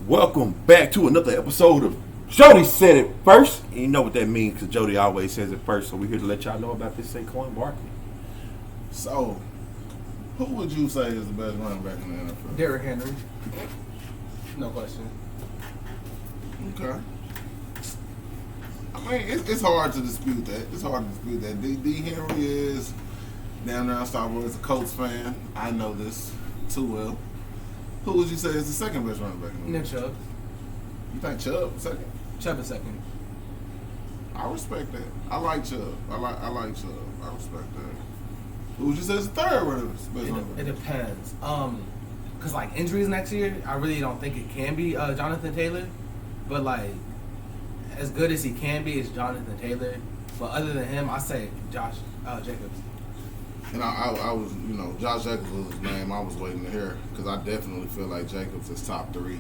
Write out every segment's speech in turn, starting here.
Welcome back to another episode of Jody Said It First. And you know what that means because Jody always says it first. So we're here to let y'all know about this Saquon Barkley. So, who would you say is the best running back in the NFL? Derrick Henry. No question. Okay. I mean, it's hard to dispute that. D. Henry is down there in Star Wars, a Colts fan. I know this too well. Who would you say is the second best running back in the Nick league? Chubb. You think Chubb second? Chubb is second. I respect that. I like Chubb. I like Chubb. I respect that. Who would you say is the third best running back? It depends. Cause like injuries next year, I really don't think it can be Jonathan Taylor. But like, as good as he can be, is Jonathan Taylor. But other than him, I say Josh Jacobs. And I was, Josh Jacobs was his name I was waiting to hear because I definitely feel like Jacobs is top three.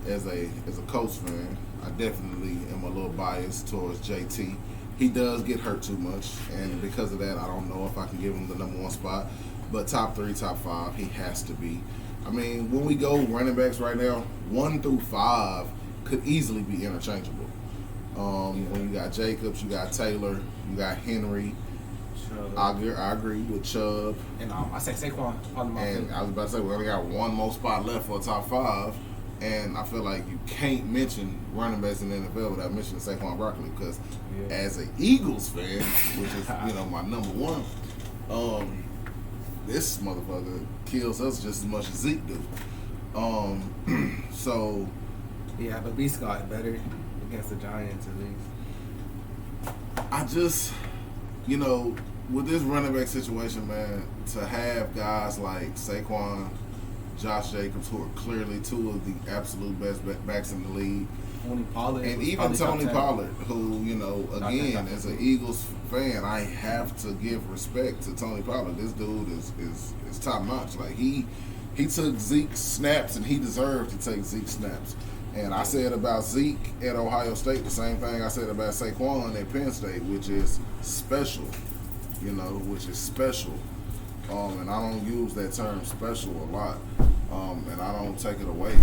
As a Colts fan, I definitely am a little biased towards JT. He does get hurt too much, and because of that, I don't know if I can give him the number one spot. But top three, top five, he has to be. I mean, when we go running backs right now, 1 through 5 could easily be interchangeable. When you got Jacobs, you got Taylor, you got Henry. I agree with Chubb. And I say Saquon. And I was about to say, we only got one more spot left for a top 5. And I feel like you can't mention running backs in the NFL without mentioning Saquon Barkley because as an Eagles fan, which is, my number one, this motherfucker kills us just as much as Zeke do. So... Yeah, but Beast got better against the Giants at least. I just, with this running back situation, man, to have guys like Saquon, Josh Jacobs, who are clearly two of the absolute best backs in the league, Tony Pollard, and even Tony Pollard, who, again, as an Eagles fan, I have to give respect to Tony Pollard. This dude is top notch. Like he took Zeke's snaps, and he deserved to take Zeke's snaps. And I said about Zeke at Ohio State the same thing I said about Saquon at Penn State, which is special, And I don't use that term special a lot, and I don't take it away.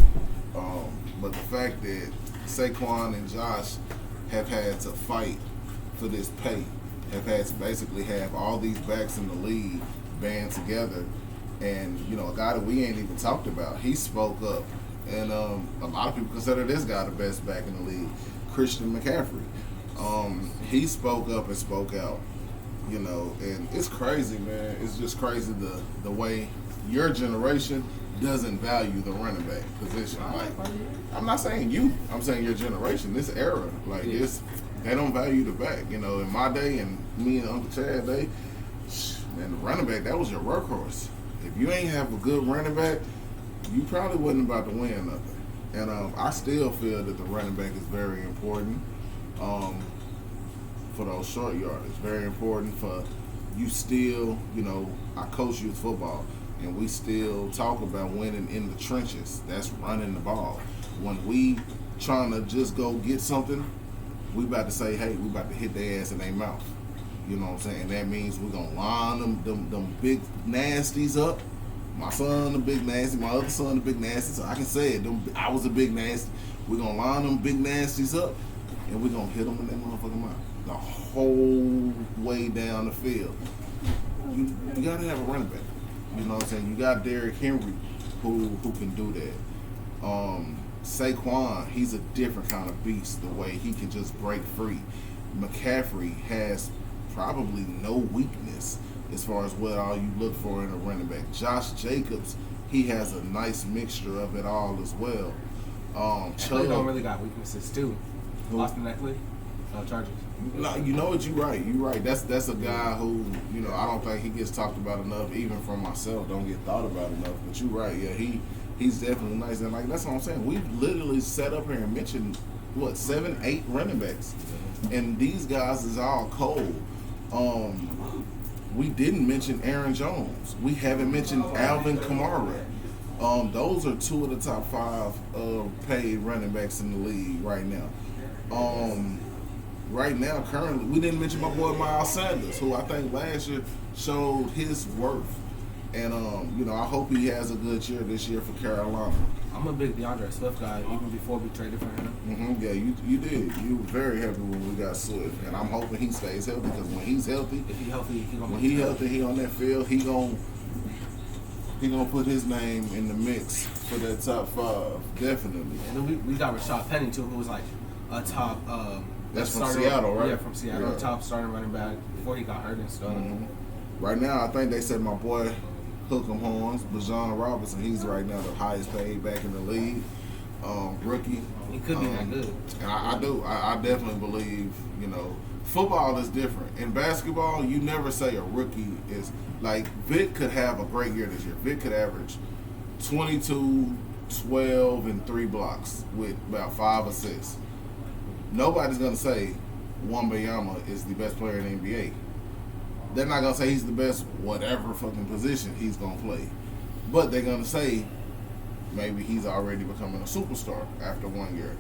But the fact that Saquon and Josh have had to fight for this pay, have had to basically have all these backs in the league band together, and, a guy that we ain't even talked about, he spoke up. And a lot of people consider this guy the best back in the league, Christian McCaffrey. He spoke up and spoke out, and it's crazy, man. It's just crazy the way your generation doesn't value the running back position. Like, I'm not saying you, I'm saying your generation, this era, this, they don't value the back. In my day and me and Uncle Chad day, man, the running back, that was your workhorse. If you ain't have a good running back, you probably wasn't about to win nothing. And I still feel that the running back is very important for those short yardage. Very important for you still, I coach youth football, and we still talk about winning in the trenches. That's running the ball. When we trying to just go get something, we about to say, hey, we about to hit their ass in their mouth. You know what I'm saying? And that means we're going to line them big nasties up. My son, the big nasty. My other son, the big nasty. So I can say it. I was a big nasty. We're going to line them big nasties up, and we're going to hit them in that motherfucking mouth. The whole way down the field. You got to have a running back. You know what I'm saying? You got Derrick Henry who can do that. Saquon, he's a different kind of beast, the way he can just break free. McCaffrey has probably no weakness as far as what all you look for in a running back. Josh Jacobs, he has a nice mixture of it all as well. Chubb don't really got weaknesses too. Austin Eckler, Chargers. No, you know what? You're right. That's a guy who, I don't think he gets talked about enough, even from myself. Don't get thought about enough. But you're right. Yeah, he's definitely nice. And that's what I'm saying. We've literally sat up here and mentioned 7, 8 running backs, and these guys is all cold. We didn't mention Aaron Jones. We haven't mentioned Alvin Kamara. Those are 2 of the top 5 paid running backs in the league right now. Currently, we didn't mention my boy Miles Sanders, who I think last year showed his worth And I hope he has a good year this year for Carolina. I'm a big DeAndre Swift guy, even before we traded for him. Mm-hmm. Yeah, you did. You were very happy when we got Swift, and I'm hoping he stays healthy because when he's healthy, If he healthy, he on that field, he gonna put his name in the mix for that top 5, definitely. And then we got Rashad Penny too, who was like a top. That's from Seattle, right? Yeah, from Seattle, Yeah. top starting running back before he got hurt and stuff. Mm-hmm. Right now, I think they said my boy Hook'em Horns, Bijan Robinson. He's right now the highest paid back in the league, rookie. He could be that good. And I do. I definitely believe, football is different. In basketball, you never say a rookie is like Vic could have a great year this year. Vic could average 22, 12, and 3 blocks with about 5 assists. Nobody's gonna say Wembanyama is the best player in the NBA. They're not gonna say he's the best whatever fucking position he's gonna play, but they're gonna say maybe he's already becoming a superstar after 1 year.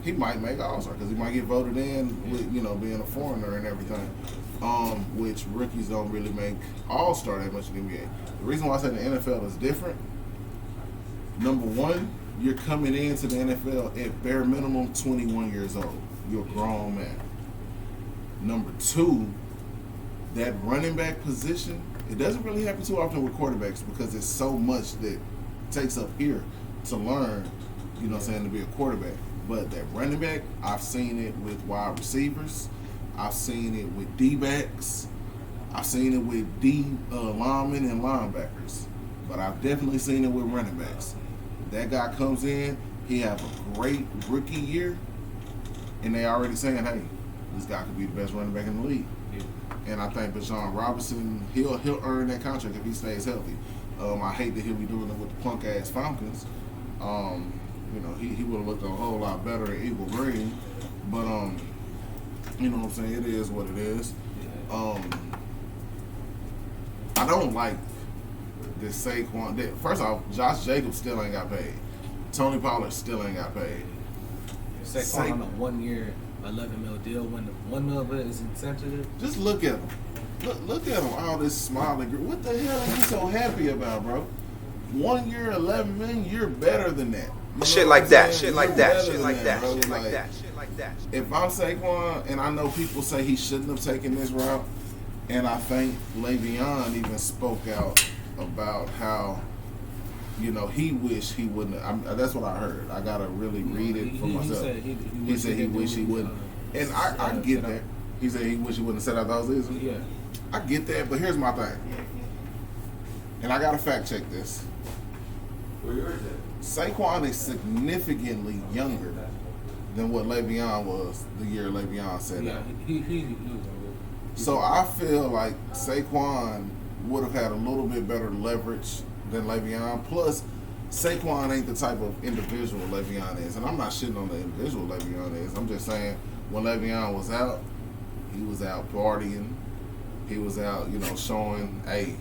He might make All-Star because he might get voted in with being a foreigner and everything, which rookies don't really make All-Star that much in the NBA. The reason why I say the NFL is different, number one, you're coming into the NFL at bare minimum 21 years old. You're a grown man. Number two, that running back position, it doesn't really happen too often with quarterbacks because there's so much that takes up here to learn, to be a quarterback. But that running back, I've seen it with wide receivers. I've seen it with D-backs. I've seen it with linemen and linebackers. But I've definitely seen it with running backs. That guy comes in, he have a great rookie year, and they already saying, hey, this guy could be the best running back in the league. Yeah. And I think Bijan Robinson, he'll earn that contract if he stays healthy. I hate that he'll be doing it with the punk ass Falcons. He would have looked a whole lot better in Eagle Green. But you know what I'm saying? It is what it is. I don't like this Saquon. First off, Josh Jacobs still ain't got paid. Tony Pollard still ain't got paid. Saquon on a 1 year, $11 million deal when the $1 million of it is incentive. Just look at him. Look at him. All this smiling. What the hell are you so happy about, bro? 1 year, $11 million. You're better than that. Shit like that. Shit like that. Shit like that. Shit like that. Shit like that. If I'm Saquon, and I know people say he shouldn't have taken this route, and I think Le'Veon even spoke out about how, he wished he wouldn't have. That's what I heard. I gotta really read it for myself. He said he wished he wouldn't. And I get that. He said he wished he wouldn't have set out those season. Yeah. I get that, but here's my thing. And I gotta fact check this. Saquon is significantly younger than what Le'Veon was the year Le'Veon set out. So I feel like Saquon would have had a little bit better leverage than Le'Veon. Plus, Saquon ain't the type of individual Le'Veon is. And I'm not shitting on the individual Le'Veon is. I'm just saying when Le'Veon was out, he was out partying. He was out, showing, hey,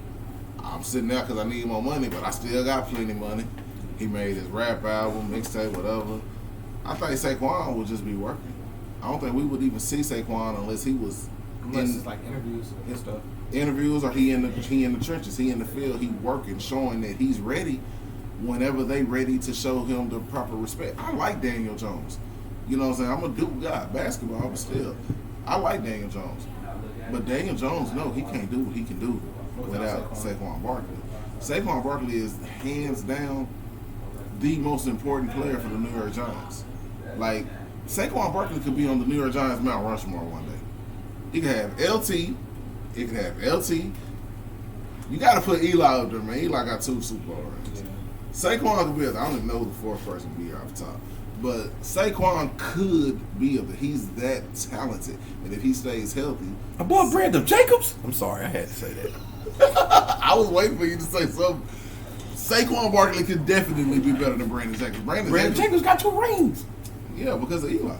I'm sitting there because I need more money, but I still got plenty of money. He made his rap album, mixtape, whatever. I think Saquon would just be working. I don't think we would even see Saquon unless he was it's like interviews and stuff. Interviews, or he in the trenches, he in the field, he working, showing that he's ready whenever they ready to show him the proper respect. I like Daniel Jones. You know what I'm saying? I'm a Duke guy, basketball, but still, I like Daniel Jones. But Daniel Jones, no, he can't do what he can do without Saquon Barkley. Saquon Barkley is hands down the most important player for the New York Giants. Like, Saquon Barkley could be on the New York Giants Mount Rushmore one day. He could have LT. He could have LT. You got to put Eli up there, man. Eli got 2 Super Bowl rings. Yeah. Saquon could be up there. I don't even know who the 4th person would be off the top. But Saquon could be up there. He's that talented. And if he stays healthy. Above Brandon Jacobs? I'm sorry, I had to say that. I was waiting for you to say something. Saquon Barkley could definitely be better than Brandon Jacobs. Brandon Jacobs got 2 rings. Yeah, because of Eli.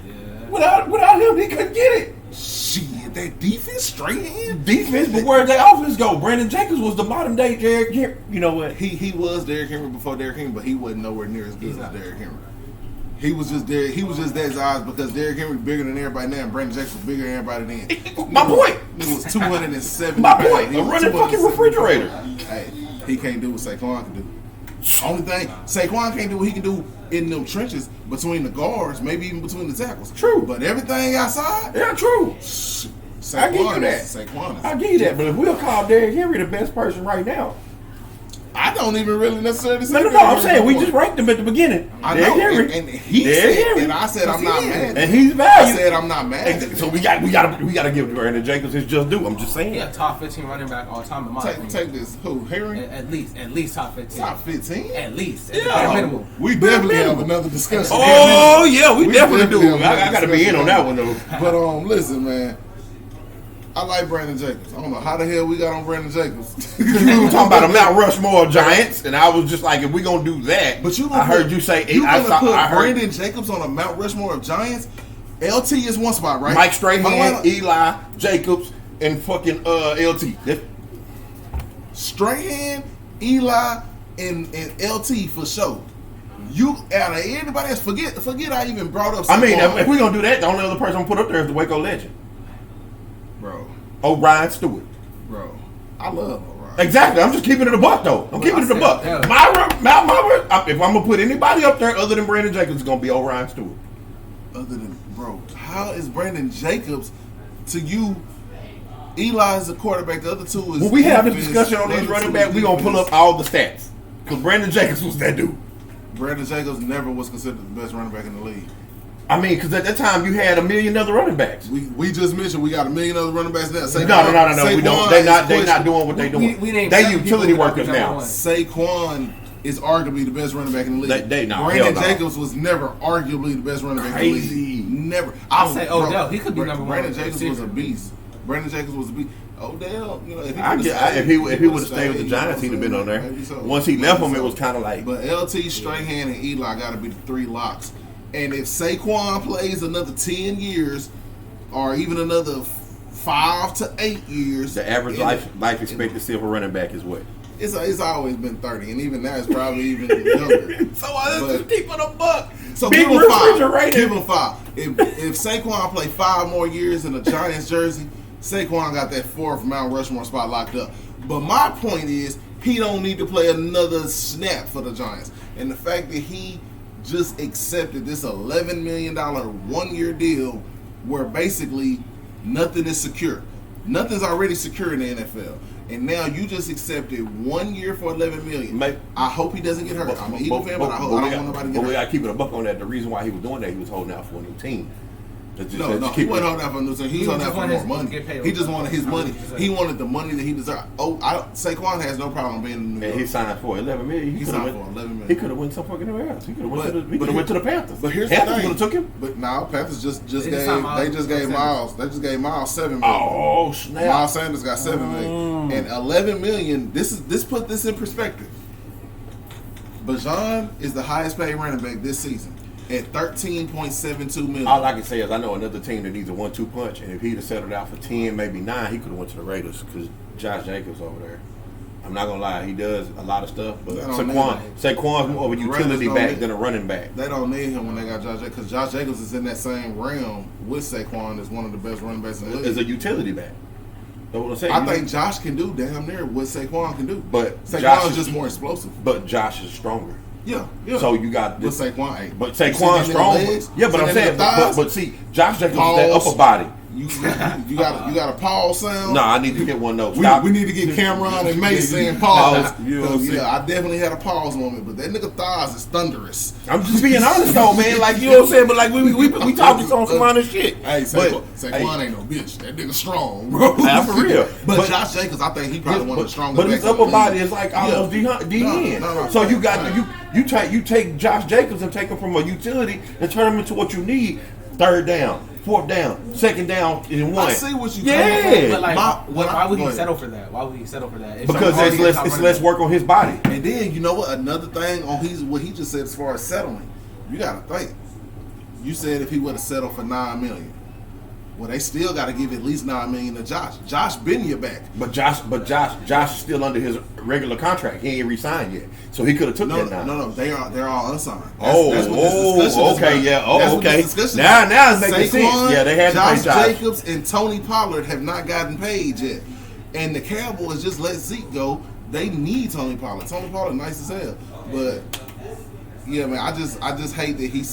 Yeah. Without him, he couldn't get it. Shit, that defense straight in? Defense, but where did their offense go? Brandon Jacobs was the modern day Derrick Henry. You know what? He was Derrick Henry before Derrick Henry, but he wasn't nowhere near as good as Derrick Henry. He was just there. He was just that size because Derrick Henry bigger than everybody now, and Brandon Jackson was bigger than everybody then. My point. It was 270 My pounds. point. He A was running fucking 270 refrigerator. pounds. Hey, he can't do what Saquon can do. Only thing, Saquon can't do what he can do in them trenches between the guards, maybe even between the tackles. True. But everything outside, Yeah, true. Saquon I give you that. Saquon is. I give you that. But if we'll call Derrick Henry the best person right now, I don't even really necessarily say no. I'm saying we just ranked him at the beginning. I Derrick know, Henry. and he Derrick said, Henry. and I said I'm not mad. And he's I valued. said I'm not mad. So we gotta give Brandon Jacobs his just due. I'm just saying. Yeah, top 15 running back all time in my opinion. Take this. Who? Henry? At least top 15. Top 15? At least. Yeah. At minimum. We definitely have another discussion. Oh yeah, we definitely do. have I another gotta be in discussion on that one though. But listen, man. I like Brandon Jacobs. I don't know how the hell we got on Brandon Jacobs. We were talking about the Mount Rushmore Giants, and I was just like, if we gonna do that, But I heard you say you I gonna put heard Brandon Jacobs on a Mount Rushmore of Giants. LT is one spot, right? Mike Strahan, Hold on. Eli Jacobs, and fucking LT. Strahan, Eli, and LT for sure. You out of everybody else, forget I even brought up. I mean, Saquon. if we're gonna do that, the only other person I'm put up there is the Waco legend, bro, Ryan Stewart. I love Orion. Exactly. I'm just keeping it a buck though. I'm keeping it a buck. Yeah. If I'm gonna put anybody up there other than Brandon Jacobs, it's gonna be Ryan Stewart. Other than how is Brandon Jacobs to you? Eli is the quarterback. The other two is. When we have this defense. discussion on The these other running two backs, is we gonna pull defense. up all the stats because Brandon Jacobs was that dude. Brandon Jacobs never was considered the best running back in the league. I mean, because at that time you had a million other running backs. We just mentioned we got a million other running backs now. No. We don't. They not doing what they doing. We named They 7 utility people workers number now. one. Saquon is arguably the best running back in the league. Brandon Jacobs was never arguably the best running back in the Crazy. league. Never. I'll say Odell. He could be number one. Brandon Jacobs was a beast. Brandon Jacobs was a beast. Odell, If he would have stayed with the Giants, he'd have been on there. So. Once he left them, it was kind of like. But LT, Strahan, and Eli got to be the three locks. And if Saquon plays another 10 years, or even another 5 to 8 years, The average life expectancy of a running back is what? it's always been 30, and even now it's probably even younger. So let's just keep it a buck. So Big give him 5. refrigerator. Give him 5. If Saquon play 5 more years in a Giants jersey, Saquon got that 4th Mount Rushmore spot locked up. But my point is, he don't need to play another snap for the Giants. And the fact that he just accepted this $11 million 1-year deal where basically nothing is secure. Nothing's already secure in the NFL. And now you just accepted 1 year for $11 million. I hope he doesn't get hurt. I'm an Eagle fan, but I don't want nobody to get hurt. But we got to keep it a buck on that. The reason why he was doing that, he was holding out for a new team. No, he wasn't holding out for a new team. He was holding out for more money. He just wanted his money. He wanted the money that he deserved. Saquon has no problem being in New York. And he signed for $11 million. He signed for $11 million. He could have went some fucking else. He could have went to the Panthers. But here's Panthers the thing. would have took him. But now Panthers just They gave Miles $7 million. Oh snap! Miles Sanders got $7 million and $11 million. This put this in perspective. Bajan is the highest paid running back this season at $13.72 million. All I can say is I know another team that needs a 1-2 punch, and if he'd have settled out for 10, maybe 9, he could have went to the Raiders because Josh Jacobs over there. I'm not gonna lie, he does a lot of stuff, but Saquon's more of a utility back than a running back. They don't need him when they got Josh Jacobs because Josh Jacobs is in that same realm with Saquon as one of the best running backs in the league. As a utility back. That's what I'm saying. I think Josh can do damn near what Saquon can do, but Saquon is just more explosive. But Josh is stronger. Yeah. So you got this. But Saquon's strong. Yeah, but I'm saying, but see, Josh Jacobs is that upper body. You got a pause sound. No, I need to get one though. We need to get Cameron and Mace saying pause. I definitely had a pause moment, but that nigga thighs is thunderous. I'm just being honest though, man. Like you know what I'm saying, but like we talking on some honest shit. Hey, Saquon ain't no bitch. That nigga strong, bro. For real. But Josh Jacobs, I think he probably one of the strongest. But his upper body is like almost D-end. So you got you take Josh Jacobs and take him from a utility and turn him into what you need. 3rd down, 4th down, 2nd down in 1. I see what you yeah. But why would he settle for that? Why would he settle for that? Because it's less work on his body. And then you know what? Another thing on what he just said as far as settling, you got to think. You said if he would have settled for $9 million, Well, they still got to give at least $9 million to Josh. Josh been your back. But Josh is still under his regular contract. He ain't re-signed yet, so he could have took that. No, they're all unsigned. Okay. Now it's making sense. Yeah, they had to pay Josh Jacobs and Tony Pollard have not gotten paid yet, and the Cowboys just let Zeke go. They need Tony Pollard. Tony Pollard nice as hell, but yeah, man, I just hate that he